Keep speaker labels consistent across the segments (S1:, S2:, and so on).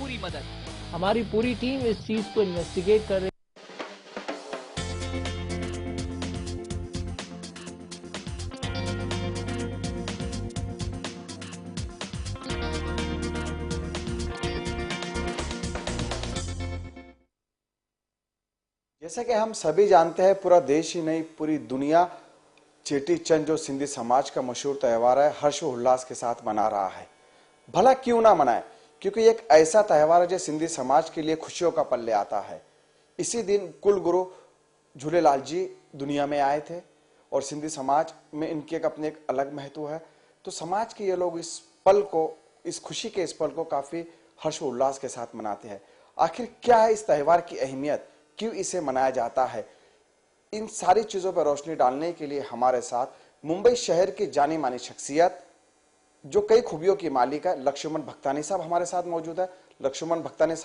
S1: पूरी मदद।
S2: हमारी पूरी टीम इस चीज को इन्वेस्टिगेट कर रही है।
S3: जैसा कि हम सभी जानते हैं, पूरा देश ही नहीं पूरी दुनिया चेटी चंद जो सिंधी समाज का मशहूर त्यौहार है, हर्षोल्लास के साथ मना रहा है। भला क्यों ना मनाए, क्योंकि एक ऐसा त्यौहार है जो सिंधी समाज के लिए खुशियों का पल ले आता है। इसी दिन कुल गुरु झूलेलाल जी दुनिया में आए थे और सिंधी समाज में इनके एक अपने एक अलग महत्व है। तो समाज के ये लोग इस पल को, इस खुशी के इस पल को काफी हर्षोल्लास के साथ मनाते हैं। आखिर क्या है इस त्यौहार की अहमियत, क्यों इसे मनाया जाता है, इन सारी चीजों पर रोशनी डालने के लिए हमारे साथ मुंबई शहर की जानी मानी शख्सियत जो कई खूबियों की मालिक है, लक्ष्मण भगतानी साहब हमारे साथ मौजूद है। लक्ष्मण भगतानी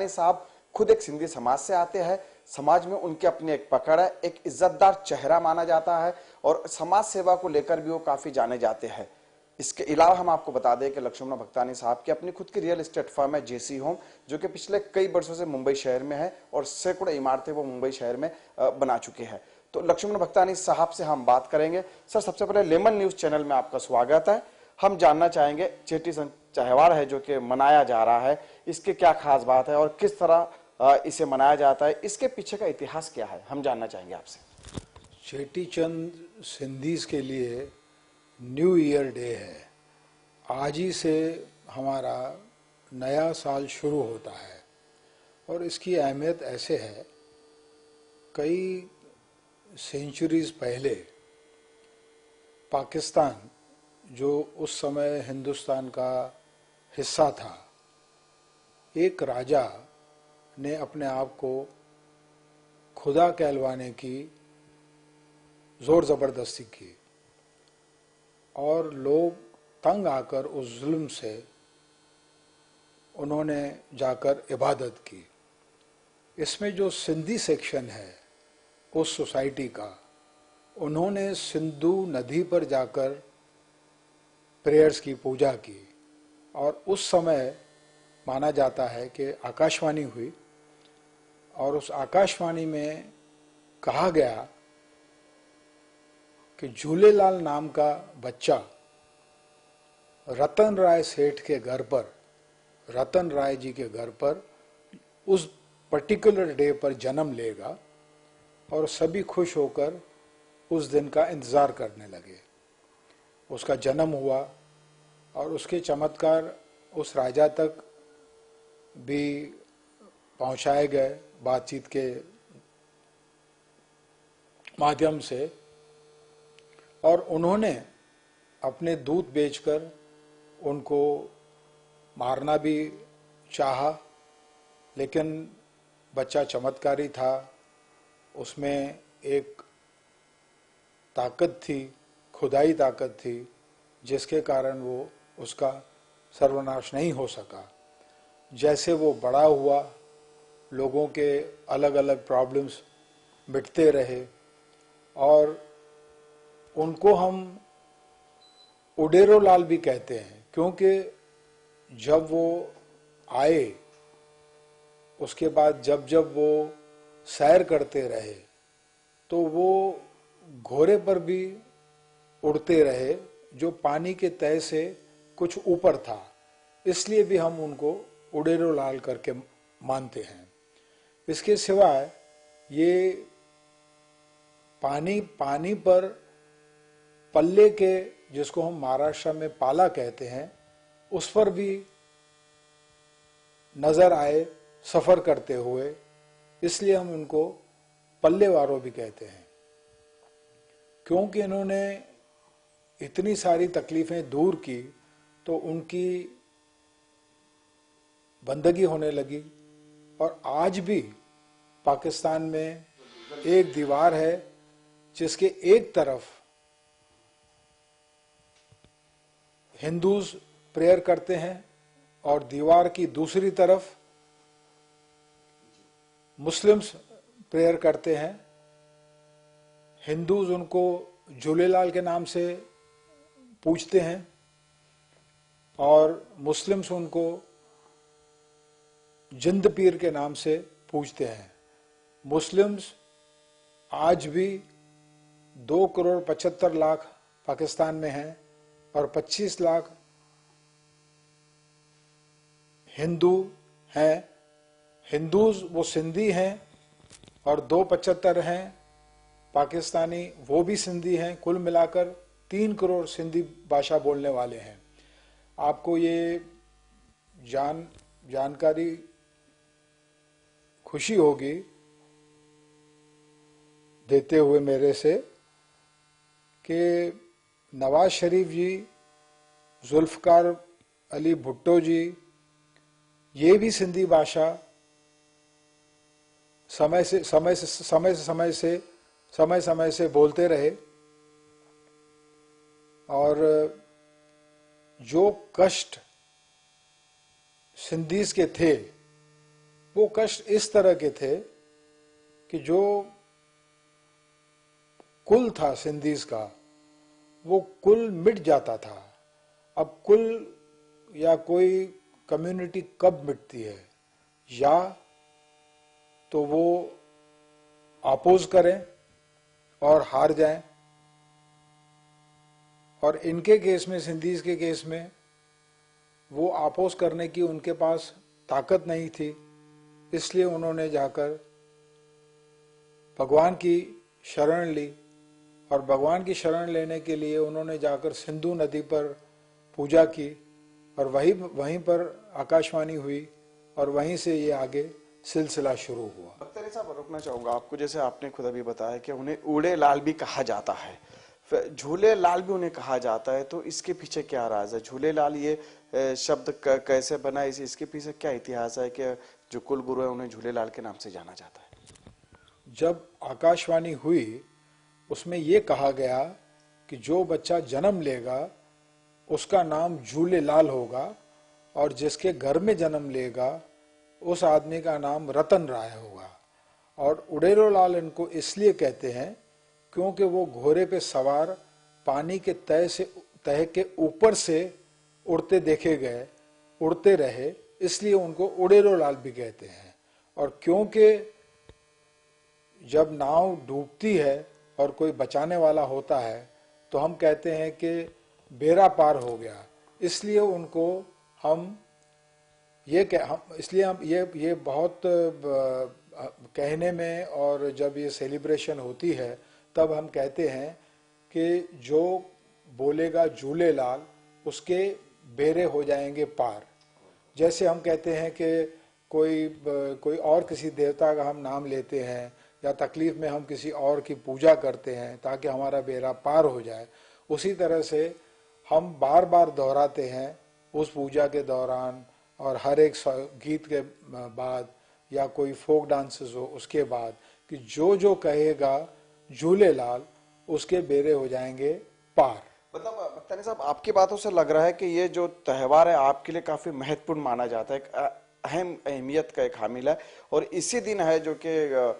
S3: साहब खुद एक सिंधी समाज से आते हैं। समाज में उनकी अपनी एक पकड़ है, एक इज्जतदार चेहरा माना जाता है और समाज सेवा को लेकर भी वो काफी जाने जाते हैं। इसके अलावा हम आपको बता दें कि लक्ष्मण भगतानी साहब की अपनी खुद की रियल एस्टेट फर्म है जेसी होम, जो कि पिछले कई वर्षों से मुंबई शहर में है और सैकड़ों इमारतें वो मुंबई शहर में बना चुके हैं। तो लक्ष्मण भगतानी साहब से हम बात करेंगे। सर, सबसे पहले लेमन न्यूज चैनल में आपका स्वागत है। हम जानना चाहेंगे, चेटी चंद त्यौहार है जो कि मनाया जा रहा है, इसके क्या खास बात है और किस तरह इसे मनाया जाता है, इसके पीछे का इतिहास क्या है, हम जानना चाहेंगे आपसे।
S4: चेटी चंद सिंधीज के लिए न्यू ईयर डे है। आज ही से हमारा नया साल शुरू होता है और इसकी अहमियत ऐसे है, कई सेंचुरीज पहले पाकिस्तान जो उस समय हिंदुस्तान का हिस्सा था, एक राजा ने अपने आप को खुदा कहलवाने की जोर ज़बरदस्ती की और लोग तंग आकर उस जुल्म से उन्होंने जाकर इबादत की। इसमें जो सिंधी सेक्शन है उस सोसाइटी का, उन्होंने सिंधु नदी पर जाकर प्रेयर्स की, पूजा की और उस समय माना जाता है कि आकाशवाणी हुई और उस आकाशवाणी में कहा गया कि झूलेलाल नाम का बच्चा रतन राय सेठ के घर पर, रतन राय जी के घर पर उस पर्टिकुलर डे पर जन्म लेगा और सभी खुश होकर उस दिन का इंतज़ार करने लगे। उसका जन्म हुआ और उसके चमत्कार उस राजा तक भी पहुंचाए गए बातचीत के माध्यम से और उन्होंने अपने दूध बेचकर उनको मारना भी चाहा, लेकिन बच्चा चमत्कारी था, उसमें एक ताकत थी, खुदाई ताकत थी, जिसके कारण वो उसका सर्वनाश नहीं हो सका। जैसे वो बड़ा हुआ, लोगों के अलग अलग प्रॉब्लम्स मिटते रहे और उनको हम उडेरो लाल भी कहते हैं, क्योंकि जब वो आए उसके बाद जब जब वो सैर करते रहे तो वो घोड़े पर भी उड़ते रहे जो पानी के तह से कुछ ऊपर था, इसलिए भी हम उनको उडेरो लाल करके मानते हैं। इसके सिवाय ये पानी पर पल्ले के, जिसको हम महाराष्ट्र में पाला कहते हैं, उस पर भी नजर आए सफर करते हुए, इसलिए हम उनको पल्ले वालों भी कहते हैं, क्योंकि इन्होंने इतनी सारी तकलीफें दूर की तो उनकी बंदगी होने लगी। और आज भी पाकिस्तान में एक दीवार है जिसके एक तरफ हिंदूज प्रेयर करते हैं और दीवार की दूसरी तरफ मुस्लिम्स प्रेयर करते हैं। हिंदूज उनको झूलेलाल के नाम से पूजते हैं और मुस्लिम्स उनको जिंद पीर के नाम से पूजते हैं। मुस्लिम्स आज भी 2,75,00,000 पाकिस्तान में हैं और 25 लाख हिंदू हैं। हिंदूज वो सिंधी हैं और 2,75 हैं पाकिस्तानी, वो भी सिंधी हैं। कुल मिलाकर 3 करोड़ सिंधी भाषा बोलने वाले हैं। आपको ये जानकारी खुशी होगी देते हुए मेरे से कि नवाज शरीफ जी, जुल्फकार अली भुट्टो जी, ये भी सिंधी भाषा समय समय से बोलते रहे। और जो कष्ट सिंधीज के थे वो कष्ट इस तरह के थे कि जो कुल था सिंधीज का वो कुल मिट जाता था। अब कुल या कोई कम्युनिटी कब मिटती है? या तो वो अपोज करें और हार जाएं, और इनके केस में, सिंधीज के केस में, वो अपोज करने की उनके पास ताकत नहीं थी। इसलिए उन्होंने जाकर भगवान की शरण ली, और भगवान की शरण लेने के लिए उन्होंने जाकर सिंधु नदी पर पूजा की, और वहीं पर आकाशवाणी हुई, और वहीं से ये आगे सिलसिला शुरू हुआ।
S3: अख्तर साहब, रोकना चाहूंगा आपको। जैसे आपने खुद अभी बताया कि उन्हें ऊड़े लाल भी कहा जाता है, झूले लाल भी उन्हें कहा जाता है, तो इसके पीछे क्या राज है? झूले लाल ये शब्द कैसे बना, इसके पीछे क्या इतिहास है कि जो कुल गुरु है उन्हें झूले लाल के नाम से जाना जाता है?
S4: जब आकाशवाणी हुई उसमें ये कहा गया कि जो बच्चा जन्म लेगा उसका नाम झूले लाल होगा, और जिसके घर में जन्म लेगा उस आदमी का नाम रतन राय होगा। और उड़ेलो लाल इनको इसलिए कहते हैं क्योंकि वो घोड़े पे सवार पानी के तह के ऊपर से उड़ते देखे गए, उड़ते रहे, इसलिए उनको उड़ेलो लाल भी कहते हैं। और क्योंकि जब नाव डूबती है और कोई बचाने वाला होता है तो हम कहते हैं कि बेड़ा पार हो गया, इसलिए उनको हम ये बहुत कहने में, और जब ये सेलिब्रेशन होती है तब हम कहते हैं कि जो बोलेगा झूले लाल उसके बेरे हो जाएंगे पार। जैसे हम कहते हैं कि कोई और किसी देवता का हम नाम लेते हैं या तकलीफ में हम किसी और की पूजा करते हैं ताकि हमारा बेड़ा पार हो जाए, उसी तरह से हम बार बार दोहराते हैं उस पूजा के दौरान और हर एक गीत के बाद या कोई फोक डांसेस हो उसके बाद कि जो कहेगा झूले लाल उसके बेरे हो जाएंगे पार।
S3: मतलब अख्तर साहब, आपकी बातों से लग रहा है कि ये जो त्यौहार है आपके लिए काफी महत्वपूर्ण माना जाता है, एक अहम अहमियत का एक हामिल है, और इसी दिन है जो कि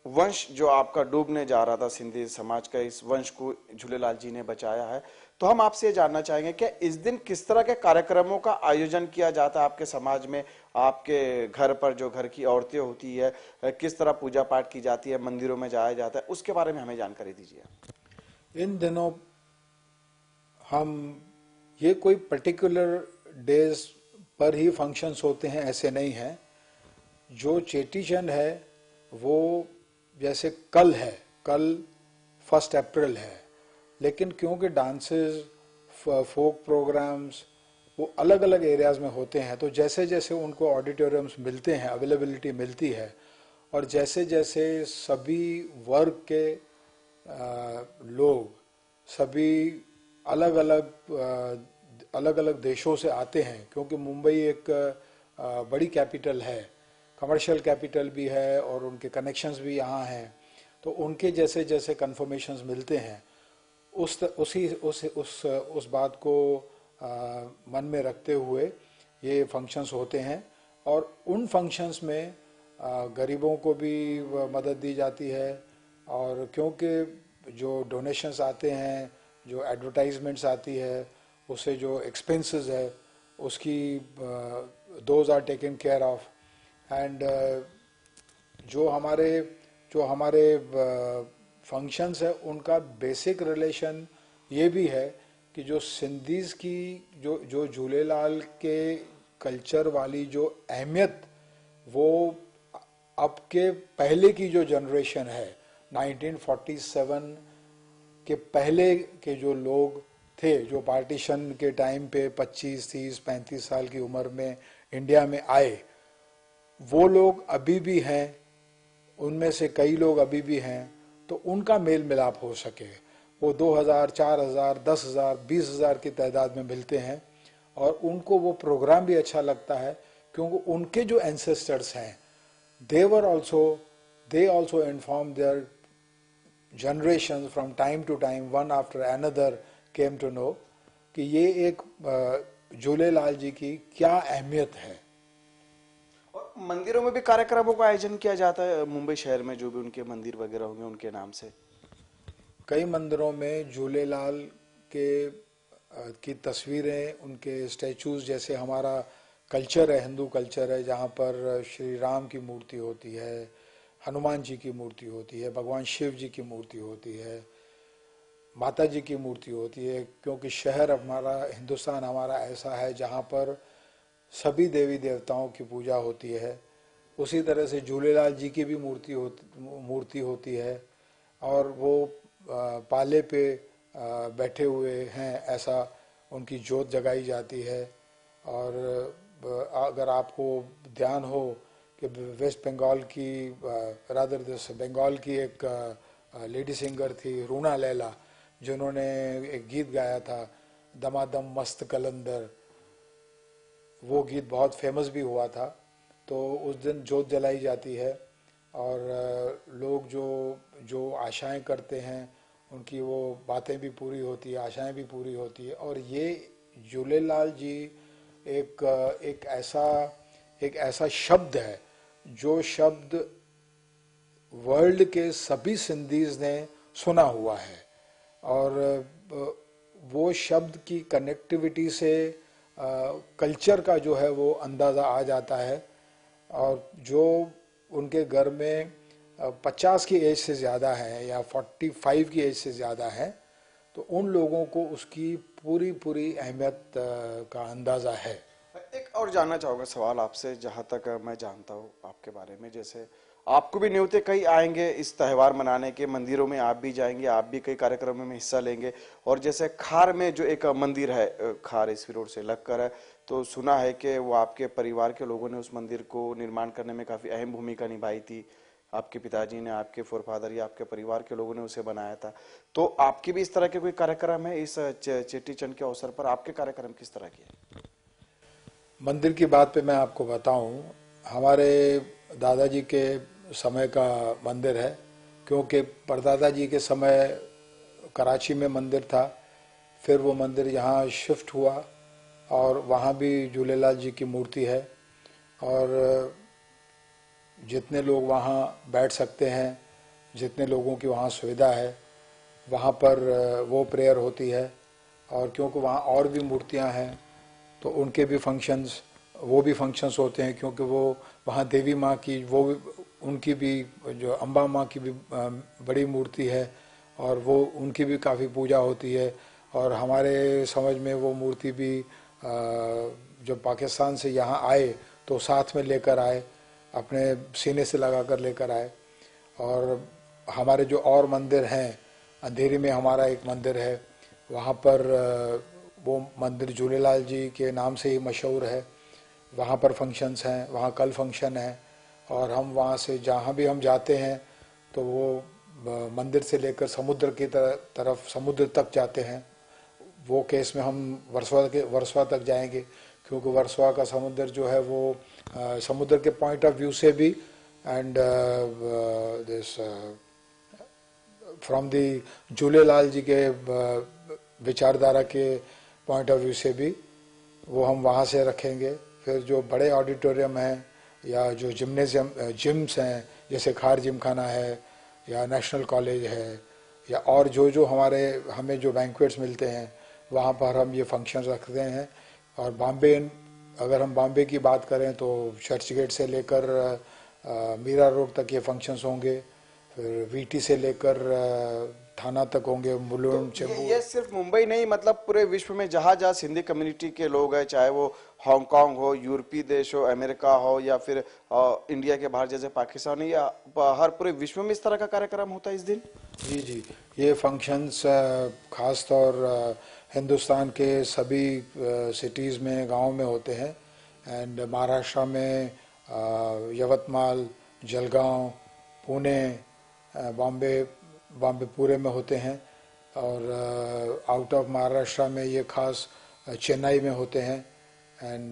S3: वंश जो आपका डूबने जा रहा था सिंधी समाज का, इस वंश को झूलेलाल जी ने बचाया है। तो हम आपसे ये जानना चाहेंगे कि इस दिन किस तरह के कार्यक्रमों का आयोजन किया जाता है आपके समाज में, आपके घर पर जो घर की औरतें होती है, किस तरह पूजा पाठ की जाती है, मंदिरों में जाया जाता है, उसके बारे में हमें जानकारी दीजिए।
S4: इन दिनों हम ये कोई पर्टिकुलर डेज पर ही फंक्शंस होते हैं ऐसे नहीं है। जो चेटी चंद है वो जैसे कल है, कल 1 अप्रैल है, लेकिन क्योंकि डांसेस, फोक प्रोग्राम्स वो अलग अलग एरियाज में होते हैं, तो जैसे जैसे उनको ऑडिटोरियम्स मिलते हैं, अवेलेबिलिटी मिलती है, और जैसे जैसे सभी वर्ग के लोग सभी अलग अलग देशों से आते हैं, क्योंकि मुंबई एक बड़ी कैपिटल है, कमर्शियल कैपिटल भी है और उनके कनेक्शंस भी यहाँ हैं, तो उनके जैसे जैसे कन्फर्मेशंस मिलते हैं उस बात को मन में रखते हुए ये फंक्शंस होते हैं। और उन फंक्शंस में गरीबों को भी मदद दी जाती है, और क्योंकि जो डोनेशंस आते हैं, जो एडवर्टाइजमेंट्स आती है, उससे जो एक्सपेंसेस है उसकी those are taken care of. And जो हमारे फंक्शंस है उनका बेसिक रिलेशन ये भी है कि जो सिंधीज की जो झूलेलाल के कल्चर वाली जो अहमियत वो अब के पहले की जो जनरेशन है 1947 के पहले के जो लोग थे जो पार्टीशन के टाइम पे 25, 30, 35 साल की उम्र में इंडिया में आए, वो लोग अभी भी हैं, उनमें से कई लोग अभी भी हैं, तो उनका मेल मिलाप हो सके वो 2000, 4000, 10,000, 20,000 की तादाद में मिलते हैं और उनको वो प्रोग्राम भी अच्छा लगता है क्योंकि उनके जो एंसेस्टर्स हैं they also inform their generations from time to time, one after another came to know कि ये एक झूलेलाल जी की क्या अहमियत है।
S3: और मंदिरों में भी कार्यक्रमों का आयोजन किया जाता है मुंबई शहर में, जो भी उनके मंदिर वगैरह होंगे उनके नाम से।
S4: कई मंदिरों में झूलेलाल के की तस्वीरें, उनके स्टैचूज, जैसे हमारा कल्चर है, हिंदू कल्चर है, जहाँ पर श्री राम की मूर्ति होती है, हनुमान जी की मूर्ति होती है, भगवान शिव जी की मूर्ति होती है, माता जी की मूर्ति होती है, क्योंकि शहर हमारा, हिंदुस्तान हमारा ऐसा है जहाँ पर सभी देवी देवताओं की पूजा होती है। उसी तरह से झूलेलाल जी की भी मूर्ति होती है और वो पाले पे बैठे हुए हैं, ऐसा उनकी जोत जगाई जाती है। और अगर आपको ध्यान हो कि वेस्ट बंगाल की रादर दिस बंगाल की एक लेडी सिंगर थी रूना लैला, जिन्होंने एक गीत गाया था दमादम मस्त कलंदर, वो गीत बहुत फेमस भी हुआ था। तो उस दिन जोत जलाई जाती है और लोग जो आशाएं करते हैं उनकी वो बातें भी पूरी होती है, आशाएं भी पूरी होती है। और ये झूलेलाल जी एक ऐसा शब्द है जो शब्द वर्ल्ड के सभी सिंधीज ने सुना हुआ है और वो शब्द की कनेक्टिविटी से कल्चर का जो है वो अंदाज़ा आ जाता है। और जो उनके घर में 50 की एज से ज़्यादा है या 45 की एज से ज़्यादा है, तो उन लोगों को उसकी पूरी अहमियत का अंदाज़ा है।
S3: एक और जानना चाहूँगा सवाल आपसे, जहाँ तक मैं जानता हूँ आपके बारे में, जैसे आपको भी न्योते कई आएंगे इस त्यौहार मनाने के, मंदिरों में आप भी जाएंगे, आप भी कई कार्यक्रमों में हिस्सा लेंगे। और जैसे खार में जो एक मंदिर है, खार ईसवी रोड से लगकर है, तो सुना है कि वो आपके परिवार के लोगों ने उस मंदिर को निर्माण करने में काफ़ी अहम भूमिका निभाई थी। आपके पिताजी ने, आपके फोरफादर या आपके परिवार के लोगों ने उसे बनाया था। तो आपके भी इस तरह के कोई कार्यक्रम है इस चेटी चंद के अवसर पर? आपके कार्यक्रम किस तरह के हैं?
S4: मंदिर की बात पे मैं आपको बताऊं, हमारे दादाजी के समय का मंदिर है, क्योंकि परदादा जी के समय कराची में मंदिर था, फिर वो मंदिर यहाँ शिफ्ट हुआ और वहाँ भी झूलेलाल जी की मूर्ति है। और जितने लोग वहाँ बैठ सकते हैं, जितने लोगों की वहाँ सुविधा है, वहाँ पर वो प्रेयर होती है। और क्योंकि वहाँ और भी मूर्तियाँ हैं तो उनके भी फंक्शंस होते हैं, क्योंकि वो वहाँ देवी माँ की, उनकी भी, जो अम्बा माँ की भी बड़ी मूर्ति है और वो उनकी भी काफ़ी पूजा होती है। और हमारे समझ में वो मूर्ति भी जब पाकिस्तान से यहाँ आए तो साथ में लेकर आए, अपने सीने से लगा कर लेकर आए। और हमारे जो और मंदिर हैं, अंधेरी में हमारा एक मंदिर है, वहाँ पर वो मंदिर झूलेलाल जी के नाम से ही मशहूर है, वहाँ पर फंक्शंस हैं, वहाँ कल फंक्शन है। और हम वहाँ से जहाँ भी हम जाते हैं तो वो मंदिर से लेकर समुद्र की तरफ, समुद्र तक जाते हैं। वो केस में हम वर्सोवा तक जाएंगे, क्योंकि वर्सोवा का समुद्र जो है वो समुद्र के पॉइंट ऑफ व्यू से भी and this from the Jhulelal ji के विचारधारा के पॉइंट ऑफ व्यू से भी वो हम वहाँ से रखेंगे। फिर जो बड़े ऑडिटोरियम हैं या जो जिम्स हैं, जैसे खार जिम खाना है या नेशनल कॉलेज है, या और जो हमें जो बैंक्वेट्स मिलते हैं, वहाँ पर हम ये फंक्शन रखते हैं। और बॉम्बे अगर हम बॉम्बे की बात करें तो चर्च गेट से लेकर मीरा रोड तक ये फंक्शंस होंगे, फिर वीटी से लेकर थाना तक होंगे, मुलुंड, चेंबूर।
S3: ये सिर्फ मुंबई नहीं, मतलब पूरे विश्व में जहां जहां सिंधी कम्युनिटी के लोग हैं, चाहे वो हांगकांग हो, यूरोपीय देश हो, अमेरिका हो, या फिर इंडिया के बाहर जैसे पाकिस्तान हो, या हर पूरे विश्व में इस तरह का कार्यक्रम होता है इस दिन।
S4: जी जी, ये फंक्शंस खास तौर हिंदुस्तान के सभी सिटीज़ में, गांव में होते हैं। एंड महाराष्ट्र में यवतमाल, जलगांव, पुणे, बॉम्बे, बॉम्बे पूरे में होते हैं। और आउट ऑफ महाराष्ट्र में ये खास चेन्नई में होते हैं। एंड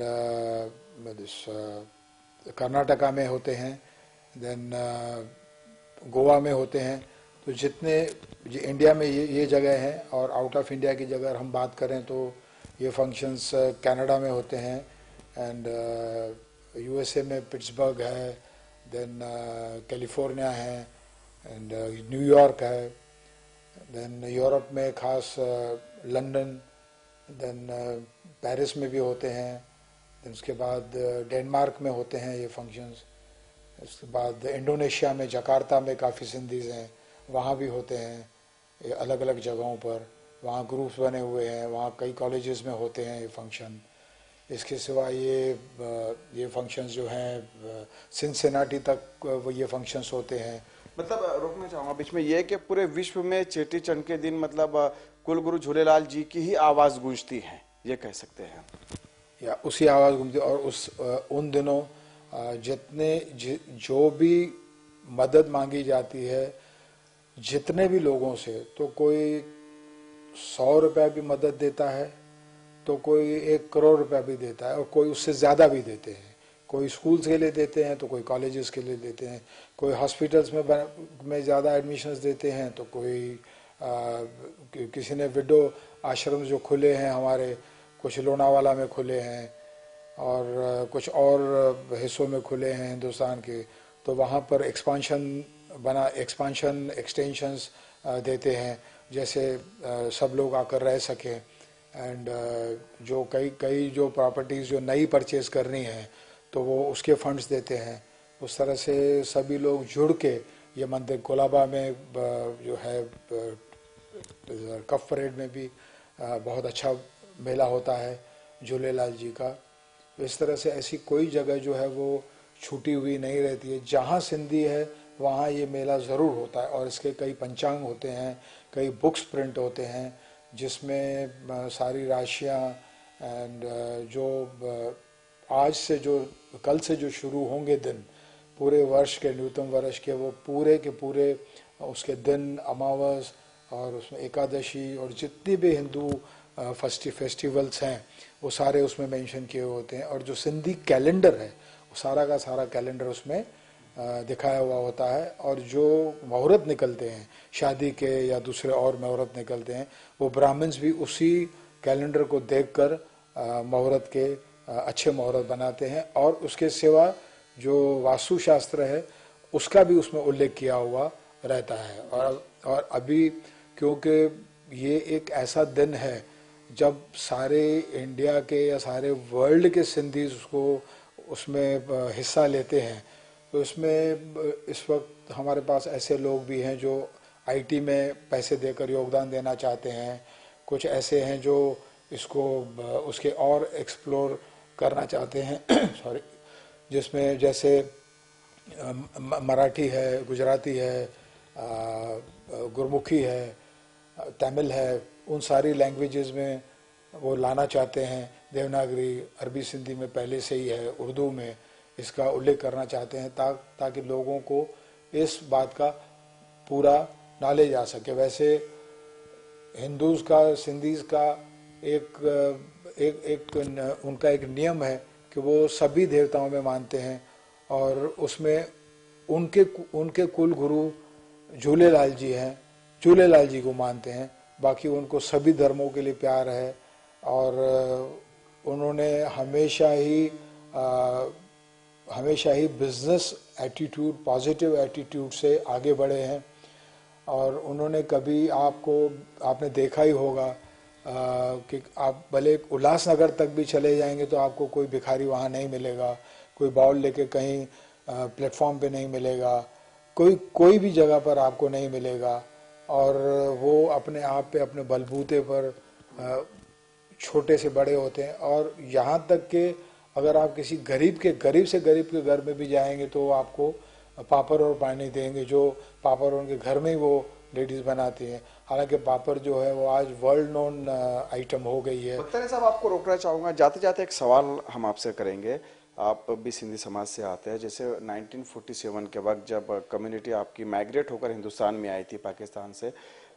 S4: कर्नाटका में होते हैं, देन गोवा में होते हैं। तो जितने इंडिया में ये जगह हैं, और आउट ऑफ इंडिया की जगह हम बात करें तो ये फंक्शंस कनाडा में होते हैं, एंड यूएसए में पिट्सबर्ग है, देन कैलिफोर्निया है, एंड न्यूयॉर्क है, देन यूरोप में खास लंदन, देन पेरिस में भी होते हैं, देन उसके बाद डेनमार्क में होते हैं ये फंक्शंस। उसके बाद इंडोनेशिया में जकार्ता में काफ़ी सिंधीज़ हैं, वहाँ भी होते हैं ये अलग अलग जगहों पर। वहाँ ग्रुप्स बने हुए हैं, वहाँ कई कॉलेजेस में होते हैं ये फंक्शन। इसके सिवा ये फंक्शंस जो हैं सिनसिनाटी तक ये फंक्शंस होते हैं।
S3: मतलब रोकना चाहूंगा बीच में, ये कि पूरे विश्व में चेटी चंड के दिन मतलब कुल गुरु झूलेलाल जी की ही आवाज गूंजती है, ये कह सकते हैं।
S4: या उसी आवाज़ घूमती। और उन दिनों जो भी मदद मांगी जाती है जितने भी लोगों से, तो कोई 100 रुपया भी मदद देता है, तो कोई 1 करोड़ रुपया भी देता है, और कोई उससे ज़्यादा भी देते हैं। कोई स्कूल्स के लिए देते हैं, तो कोई कॉलेजेस के लिए देते हैं, कोई हॉस्पिटल्स में ज़्यादा एडमिशन्स देते हैं, तो कोई किसी ने विडो आश्रम जो खुले हैं हमारे, कुछ लोनावाला में खुले हैं और कुछ और हिस्सों में खुले हैं हिंदुस्तान के, तो वहाँ पर एक्सपांशन एक्सटेंशंस देते हैं, जैसे सब लोग आकर रह सकें। एंड जो कई जो प्रॉपर्टीज़ जो नई परचेज़ करनी है तो वो उसके फंड्स देते हैं। उस तरह से सभी लोग जुड़ के ये मंदिर, कोलाबा में जो है कफ परेड में भी बहुत अच्छा मेला होता है झूलेलाल जी का। इस तरह से ऐसी कोई जगह जो है वो छूटी हुई नहीं रहती है। जहाँ सिंधी है वहाँ ये मेला ज़रूर होता है, और इसके कई पंचांग होते हैं, कई बुक्स प्रिंट होते हैं, जिसमें सारी राशियाँ एंड जो आज से जो कल से जो शुरू होंगे दिन, पूरे वर्ष के न्यूनतम वर्ष के, वो पूरे के पूरे उसके दिन, अमावस और उसमें एकादशी और जितनी भी हिंदू फेस्टिवल्स हैं वो सारे उसमें मेंशन किए होते हैं। और जो सिंधी कैलेंडर है वो सारा का सारा कैलेंडर उसमें दिखाया हुआ होता है। और जो मुहूर्त निकलते हैं शादी के या दूसरे और मुहूर्त निकलते हैं, वो ब्राह्मण्स भी उसी कैलेंडर को देखकर मुहूर्त के अच्छे मुहूर्त बनाते हैं। और उसके सिवा जो वास्तुशास्त्र है उसका भी उसमें उल्लेख किया हुआ रहता है। और अभी क्योंकि ये एक ऐसा दिन है जब सारे इंडिया के या सारे वर्ल्ड के सिंधीज उसको उसमें हिस्सा लेते हैं, तो इसमें इस वक्त हमारे पास ऐसे लोग भी हैं जो आईटी में पैसे देकर योगदान देना चाहते हैं, कुछ ऐसे हैं जो इसको उसके और एक्सप्लोर करना चाहते हैं सॉरी, जिसमें जैसे मराठी है, गुजराती है, गुरमुखी है, तमिल है, उन सारी लैंग्वेजेस में वो लाना चाहते हैं। देवनागरी, अरबी सिंधी में पहले से ही है, उर्दू में इसका उल्लेख करना चाहते हैं ताकि लोगों को इस बात का पूरा नॉलेज आ सके। वैसे हिंदूज का, सिंधीज का उनका एक नियम है कि वो सभी देवताओं में मानते हैं, और उसमें उनके कुल गुरु झूलेलाल जी हैं, झूलेलाल जी को मानते हैं। बाकी उनको सभी धर्मों के लिए प्यार है, और उन्होंने हमेशा ही बिजनेस एटीट्यूड, पॉजिटिव एटीट्यूड से आगे बढ़े हैं। और उन्होंने कभी आपने देखा ही होगा कि आप भले उल्लासनगर तक भी चले जाएंगे तो आपको कोई भिखारी वहाँ नहीं मिलेगा, कोई बाउल लेके कहीं प्लेटफॉर्म पे नहीं मिलेगा, कोई भी जगह पर आपको नहीं मिलेगा। और वो अपने आप पे अपने बलबूते पर छोटे से बड़े होते हैं। और यहाँ तक कि अगर आप किसी गरीब से गरीब के घर में भी जाएंगे तो आपको पापड़ और पानी देंगे, जो पापड़ उनके घर में ही वो लेडीज बनाती हैं। हालांकि पापड़ जो है वो आज वर्ल्ड नोन आइटम हो गई है।
S3: बख्तारी साहब, आपको रोकना चाहूंगा, जाते जाते एक सवाल हम आपसे करेंगे। आप भी सिंधी समाज से आते हैं। जैसे 1947 के वक्त जब कम्युनिटी आपकी माइग्रेट होकर हिंदुस्तान में आई थी पाकिस्तान से,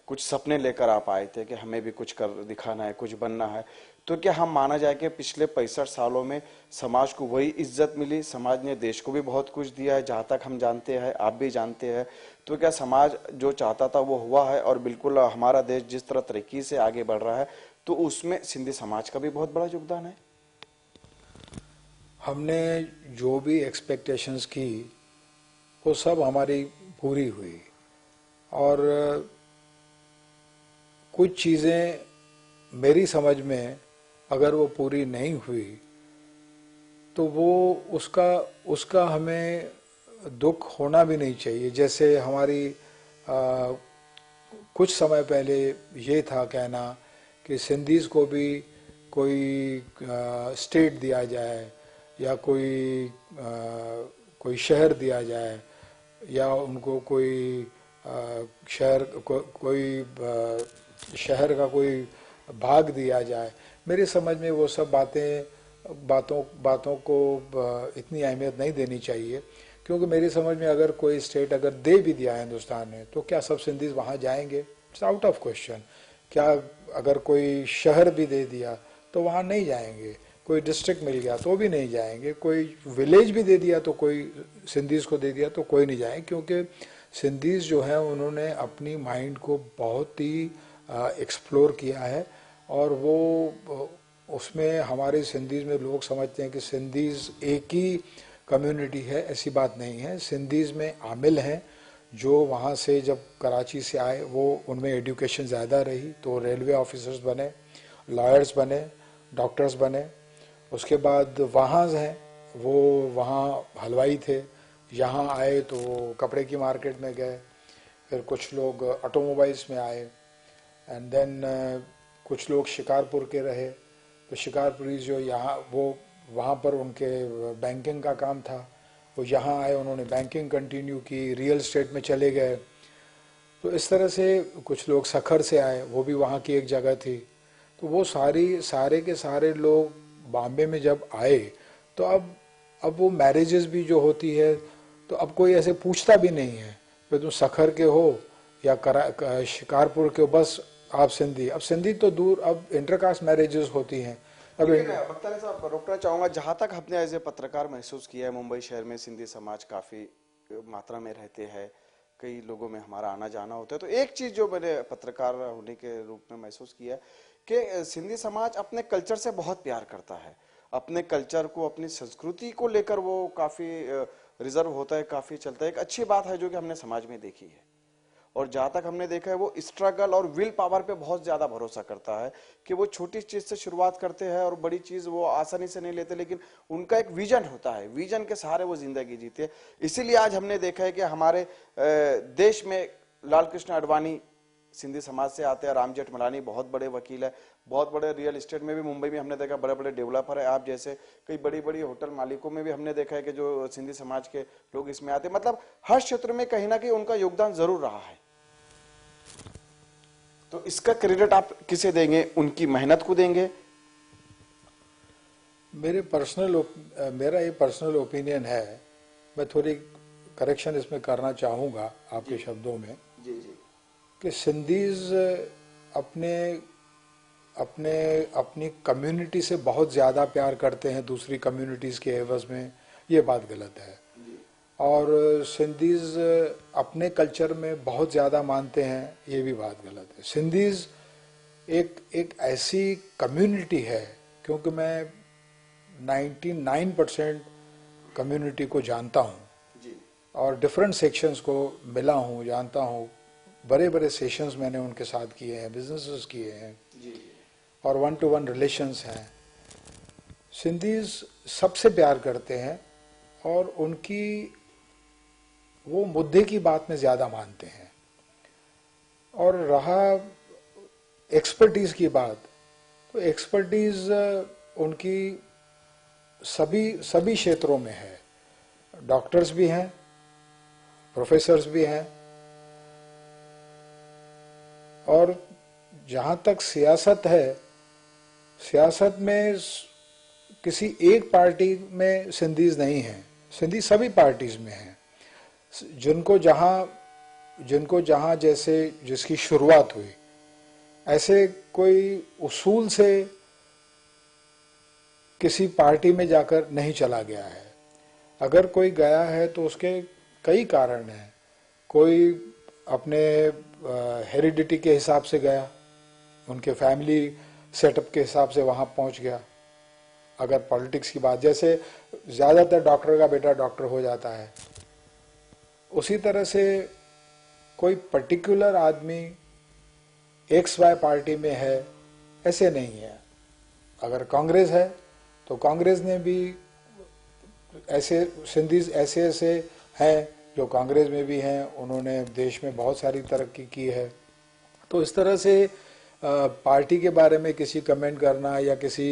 S3: कुछ सपने लेकर आप आए थे कि हमें भी कुछ कर दिखाना है, कुछ बनना है, तो क्या हम माना जाए कि पिछले 65 सालों में समाज को वही इज्जत मिली? समाज ने देश को भी बहुत कुछ दिया है, जहाँ तक हम जानते हैं, आप भी जानते हैं। तो क्या समाज जो चाहता था वो हुआ है? और बिल्कुल हमारा देश जिस तरह तरक्की से आगे बढ़ रहा है, तो उसमें सिंधी समाज का भी बहुत बड़ा योगदान है।
S4: हमने जो भी एक्सपेक्टेशंस की वो सब हमारी पूरी हुई, और कुछ चीज़ें मेरी समझ में अगर वो पूरी नहीं हुई तो वो उसका हमें दुख होना भी नहीं चाहिए। जैसे हमारी कुछ समय पहले ये था कहना कि सिंधीज़ को भी कोई स्टेट दिया जाए, या कोई शहर दिया जाए, या उनको कोई शहर का कोई भाग दिया जाए। मेरी समझ में वो सब बातों को इतनी अहमियत नहीं देनी चाहिए, क्योंकि मेरी समझ में अगर कोई स्टेट अगर दे भी दिया हिंदुस्तान में तो क्या सब सिंधीज वहाँ जाएंगे? It's out of question. क्या अगर कोई शहर भी दे दिया तो वहाँ नहीं जाएंगे, कोई डिस्ट्रिक्ट मिल गया तो भी नहीं जाएंगे, कोई विलेज भी दे दिया तो कोई सिंधीज़ को दे दिया तो कोई नहीं जाएंगे। क्योंकि सिंधीज़ जो है उन्होंने अपनी माइंड को बहुत ही एक्सप्लोर किया है, और वो उसमें हमारे सिंधीज़ में लोग समझते हैं कि सिंधीज़ एक ही कम्युनिटी है। ऐसी बात नहीं है। सिंधीज़ में आमिल हैं जो वहाँ से जब कराची से आए, वो उनमें एजुकेशन ज़्यादा रही तो रेलवे ऑफिसर्स बने, लॉयर्स बने, डॉक्टर्स बने। उसके बाद वहाँ हैं वो वहाँ हलवाई थे, यहाँ आए तो कपड़े की मार्केट में गए, फिर कुछ लोग ऑटोमोबाइल्स में आए, एंड देन कुछ लोग शिकारपुर के रहे। तो शिकारपुरी जो वहाँ पर उनके बैंकिंग का काम था, वो यहाँ आए, उन्होंने बैंकिंग कंटिन्यू की, रियल एस्टेट में चले गए। तो इस तरह से कुछ लोग सखर से आए, वो भी वहाँ की एक जगह थी। तो वो सारे के सारे लोग बॉम्बे में जब आए तो अब वो मैरिजेस भी जो होती है तो अब कोई ऐसे पूछता भी नहीं है कि तुम सखर के हो या शिकारपुर के हो, बस आप सिंधी। अब सिंधी तो दूर, अब इंटरकास्ट मैरिजेस होती हैं। अब
S3: बख्तारी साहब, रोकना चाहूंगा, जहाँ तक हमने एज ए पत्रकार महसूस किया है, मुंबई शहर में सिंधी समाज काफी मात्रा में रहते हैं, कई लोगों में हमारा आना जाना होता है। तो एक चीज जो मैंने पत्रकार होने के रूप में महसूस किया है कि सिंधी समाज अपने कल्चर से बहुत प्यार करता है, अपने कल्चर को, अपनी संस्कृति को लेकर वो काफी रिजर्व होता है, काफी चलता है। एक अच्छी बात है जो कि हमने समाज में देखी है। और जहां तक हमने देखा है वो स्ट्रगल और विल पावर पे बहुत ज्यादा भरोसा करता है कि वो छोटी चीज से शुरुआत करते हैं और बड़ी चीज वो आसानी से नहीं लेते, लेकिन उनका एक विजन होता है, विजन के सहारे वो जिंदगी जीते हैं। इसीलिए आज हमने देखा है कि हमारे देश में लाल कृष्ण आडवाणी सिंधी समाज से आते हैं, राम जेठमलानी बहुत बड़े वकील है, बहुत बड़े रियल एस्टेट में भी मुंबई में हमने देखा बड़े बड़े डेवलपर है। आप जैसे कई बड़ी बड़ी होटल मालिकों में भी हमने देखा है कि जो सिंधी समाज के लोग इसमें आते हैं। मतलब हर क्षेत्र में कहीं ना कहीं उनका योगदान जरूर रहा है। तो इसका क्रेडिट आप किसे देंगे? उनकी मेहनत को देंगे?
S4: मेरा ये पर्सनल ओपिनियन है। मैं थोड़ी करेक्शन इसमें करना चाहूँगा आपके शब्दों में।
S3: जी जी।
S4: कि सिंधीज अपनी कम्युनिटी से बहुत ज़्यादा प्यार करते हैं दूसरी कम्युनिटीज़ के एवज में, ये बात गलत है। और सिंधीज़ अपने कल्चर में बहुत ज़्यादा मानते हैं, ये भी बात गलत है। सिंधीज़ एक ऐसी कम्युनिटी है, क्योंकि मैं 99% कम्युनिटी को जानता हूँ और डिफरेंट सेक्शंस को मिला हूँ, जानता हूँ। बड़े बड़े सेशंस मैंने उनके साथ किए हैं, बिजनेसेस किए हैं। और 1-to-1 रिलेशंस हैं। सिंधीज सबसे प्यार करते हैं और उनकी वो मुद्दे की बात में ज़्यादा मानते हैं। और रहा एक्सपर्टीज़ की बात, तो एक्सपर्टीज़ उनकी सभी क्षेत्रों में है। डॉक्टर्स भी हैं, प्रोफेसर्स भी हैं, और जहाँ तक सियासत है, सियासत में किसी एक पार्टी में सिंधीज नहीं हैं, सिंधी सभी पार्टीज में हैं। जिनको जहाँ जैसे जिसकी शुरुआत हुई, ऐसे कोई उसूल से किसी पार्टी में जाकर नहीं चला गया है। अगर कोई गया है तो उसके कई कारण हैं। कोई अपने हेरिडिटी के हिसाब से गया, उनके फैमिली सेटअप के हिसाब से वहाँ पहुँच गया। अगर पॉलिटिक्स की बात, जैसे ज़्यादातर डॉक्टर का बेटा डॉक्टर हो जाता है, उसी तरह से कोई पर्टिकुलर आदमी XY पार्टी में है, ऐसे नहीं है। अगर कांग्रेस है तो कांग्रेस ने भी ऐसे सिंधीज ऐसे हैं जो कांग्रेस में भी हैं, उन्होंने देश में बहुत सारी तरक्की की है। तो इस तरह से पार्टी के बारे में किसी कमेंट करना या किसी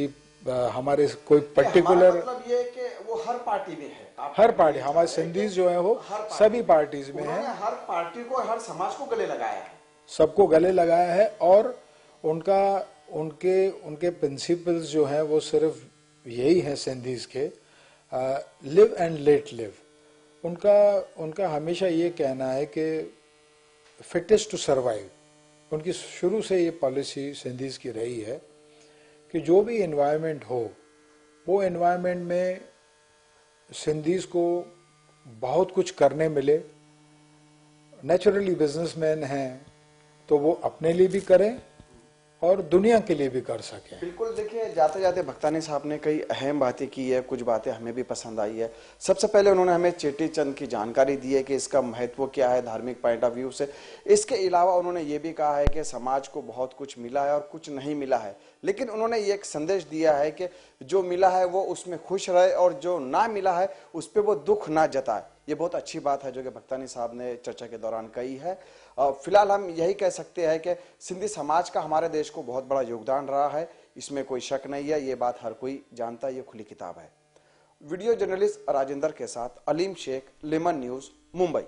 S4: हमारे कोई पर्टिकुलर,
S3: मतलब ये है कि वो हर पार्टी में है,
S4: हर पार्टी, हमारे सिंधीज जो है वो सभी पार्टीज में है।
S3: हर पार्टी को, हर समाज को गले लगाया है,
S4: सबको गले लगाया है। और उनके प्रिंसिपल्स जो हैं वो सिर्फ यही है सिंधीज के, लिव एंड लेट लिव। उनका हमेशा ये कहना है कि फिटेस्ट टू सर्वाइव। उनकी शुरू से ये पॉलिसी सिंधीज की रही है कि जो भी एनवायरनमेंट हो, वो एनवायरनमेंट में सिंधीज को बहुत कुछ करने मिले। नेचुरली बिजनेसमैन हैं तो वो अपने लिए भी करें और दुनिया के लिए भी कर सकें।
S3: बिल्कुल। देखिए, जाते जाते भगतानी साहब ने कई अहम बातें की है, कुछ बातें हमें भी पसंद आई है। सबसे पहले उन्होंने हमें चेटी चंद की जानकारी दी है कि इसका महत्व क्या है धार्मिक पॉइंट ऑफ व्यू से। इसके अलावा उन्होंने ये भी कहा है कि समाज को बहुत कुछ मिला है और कुछ नहीं मिला है, लेकिन उन्होंने ये एक संदेश दिया है कि जो मिला है वो उसमें खुश रहे और जो ना मिला है उस पर वो दुख ना जताए। ये बहुत अच्छी बात है जो कि भगतानी साहब ने चर्चा के दौरान कही है। फिलहाल हम यही कह सकते हैं कि सिंधी समाज का हमारे देश को बहुत बड़ा योगदान रहा है, इसमें कोई शक नहीं है, ये बात हर कोई जानता है, ये खुली किताब है। वीडियो जर्नलिस्ट राजेंद्र के साथ अलीम शेख, लेमन न्यूज, मुंबई।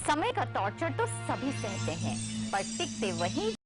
S1: समय का टॉर्चर तो सभी सहते हैं, पर टिकते वही